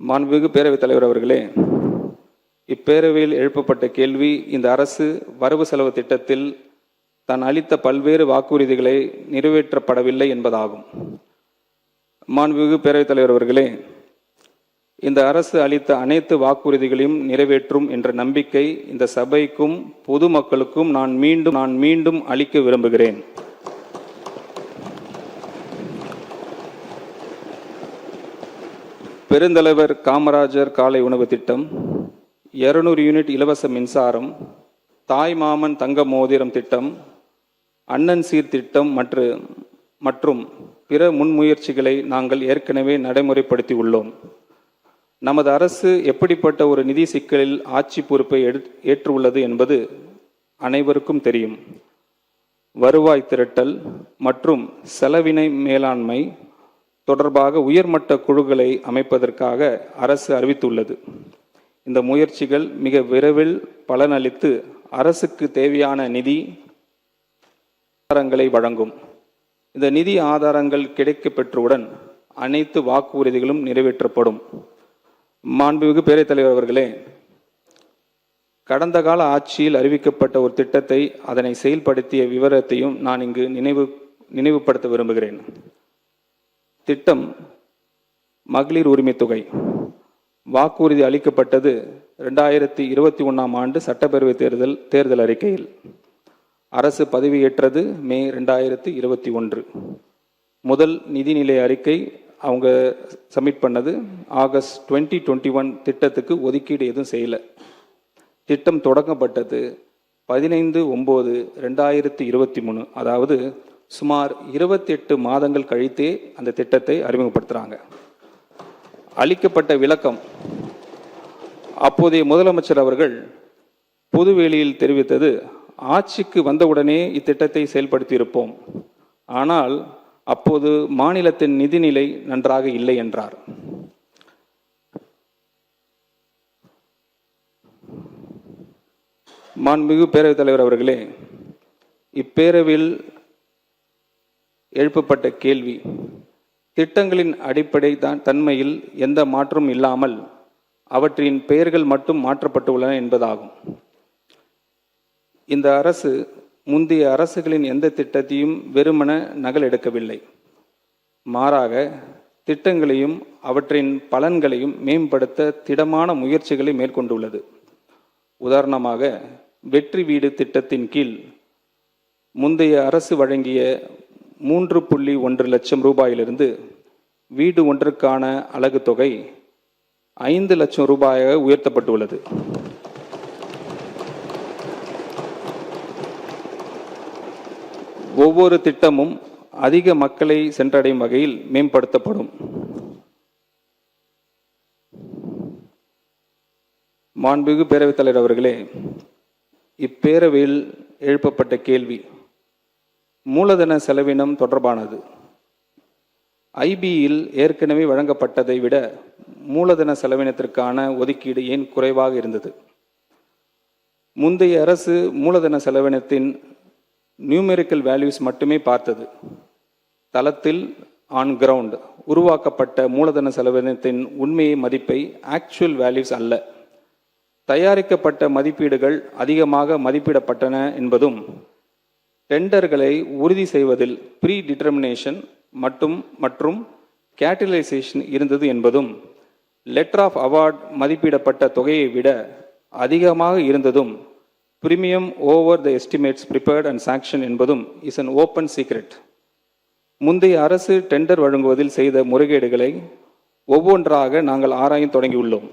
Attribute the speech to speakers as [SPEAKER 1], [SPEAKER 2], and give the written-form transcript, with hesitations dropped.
[SPEAKER 1] மாண்புமிகு பேரவைத் தலைவர் அவர்களே, இப்பேரவையில் எழுப்பப்பட்ட கேள்வி இந்த அரசு வரவு செலவு திட்டத்தில் தான் அளித்த பல்வேறு வாக்குறுதிகளை நிறைவேற்றப்படவில்லை என்பதாகும். மாண்புமிகு பேரவைத் தலைவர் அவர்களே, இந்த அரசு அளித்த அனைத்து வாக்குறுதிகளையும் நிறைவேற்றும் என்ற நம்பிக்கை இந்த சபைக்கும் பொதுமக்களுக்கும் நான் மீண்டும் அளிக்க விரும்புகிறேன். பெருந்தலைவர் காமராஜர் காலை உணவு திட்டம், 200 யூனிட் இலவச மின்சாரம், தாய் மாமன் தங்க மோதிரம் திட்டம், அண்ணன் சீர் திட்டம் மற்றும் பிற முன்முயற்சிகளை நாங்கள் ஏற்கனவே நடைமுறைப்படுத்தி உள்ளோம். நமது அரசு எப்படிப்பட்ட ஒரு நிதி சிக்கலில் ஆட்சி பொறுப்பை ஏற்றுள்ளது என்பது அனைவருக்கும் தெரியும். வருவாய் திரட்டல் மற்றும் செலவினை மேலாண்மை தொடர்பாக உயர்மட்ட குழுக்களை அமைப்பதற்காக அரசு அறிவித்துள்ளது. இந்த முயற்சிகள் மிக விரைவில் பலனளித்து அரசுக்கு தேவையான நிதி ஆதாரங்களை வழங்கும். இந்த நிதி ஆதாரங்கள் கிடைக்கப் பெற்றவுடன் அனைத்து வாக்குறுதிகளும் நிறைவேற்றப்படும். மாண்புமிகு பேரவைத் தலைவர் அவர்களே, கடந்த கால ஆட்சியில் அறிவிக்கப்பட்ட ஒரு திட்டத்தை அதனை செயல்படுத்திய விவரத்தையும் நான் இங்கு நினைவுபடுத்த விரும்புகிறேன். திட்டம் மகளிர் உரிமை தொகை. வாக்குறுதி அளிக்கப்பட்டது 2021ஆம் ஆண்டு சட்டப்பேரவை தேர்தல் அறிக்கையில். அரசு பதவியேற்றது மே 2021. முதல் நிதிநிலை அறிக்கை அவங்க சப்மிட் பண்ணது ஆகஸ்ட் 2021. திட்டத்துக்கு ஒதுக்கீடு எதுவும் செய்யலை. திட்டம் தொடங்கப்பட்டது 15/9/2023. அதாவது சுமார் 28 மாதங்கள் கழித்தே அந்த திட்டத்தை அறிமுகப்படுத்துகிறாங்க. அளிக்கப்பட்ட விளக்கம், அப்போதைய முதலமைச்சர் அவர்கள் பொதுவெளியில் தெரிவித்தது, ஆட்சிக்கு வந்தவுடனே இத்திட்டத்தை செயல்படுத்தியிருப்போம், ஆனால் அப்போது மாநிலத்தின் நிதிநிலை நன்றாக இல்லை என்றார். மாண்புமிகு பேரவைத் தலைவர் அவர்களே, இப்பேரவையில் எழுப்பப்பட்ட கேள்வி திட்டங்களின் அடிப்படை தன்மையில் எந்த மாற்றமும் இல்லாமல் அவற்றின் பெயர்கள் மட்டும் மாற்றப்பட்டுள்ளன என்பதாகும். இந்த அரசு முந்தைய அரசுகளின் எந்த திட்டத்தையும் வெறுமன நகல் எடுக்கவில்லை. மாறாக திட்டங்களையும் அவற்றின் பலன்களையும் மேம்படுத்த திடமான முயற்சிகளை மேற்கொண்டுள்ளது. உதாரணமாக, வெற்றி வீடு திட்டத்தின் கீழ் முந்தைய அரசு வழங்கிய 3.1 லட்சம் ரூபாயிலிருந்து வீடு ஒன்றுக்கான அலகு தொகை 5 லட்சம் ரூபாயாக உயர்த்தப்பட்டுள்ளது. ஒவ்வொரு திட்டமும் அதிக மக்களை சென்றடையும் வகையில் மேம்படுத்தப்படும். மாண்புமிகு பேரவைத் தலைவர் அவர்களே, இப்பேரவையில் எழுப்பப்பட்ட கேள்வி மூலதன செலவினம் தொடர்பானது. ஐபியில் ஏற்கனவே வழங்கப்பட்டதை விட மூலதன செலவினத்திற்கான ஒதுக்கீடு ஏன் குறைவாக இருந்தது? முந்தைய அரசு மூலதன செலவினத்தின் நியூமெரிக்கல் வேல்யூஸ் மட்டுமே பார்த்தது. தளத்தில் ஆன் கிரவுண்ட் உருவாக்கப்பட்ட மூலதன செலவினத்தின் உண்மையை மதிப்பை ஆக்சுவல் வேல்யூஸ் அல்ல, தயாரிக்கப்பட்ட மதிப்பீடுகள் அதிகமாக மதிப்பிடப்பட்டன என்பதும், டெண்டர்களை உறுதி செய்வதில் ப்ரீ டிட்டர்மினேஷன் மற்றும் கேட்டலைசேஷன் இருந்தது என்பதும், லெட்டர் ஆஃப் அவார்ட் மதிப்பிடப்பட்ட தொகையை விட அதிகமாக இருந்ததும், premium over the estimates prepared and sanction என்பதும் இஸ் அன் ஓப்பன் சீக்ரெட். முந்தைய அரசு டெண்டர் வழங்குவதில் செய்த முறைகேடுகளை ஒவ்வொன்றாக நாங்கள் ஆராய தொடங்கியுள்ளோம்.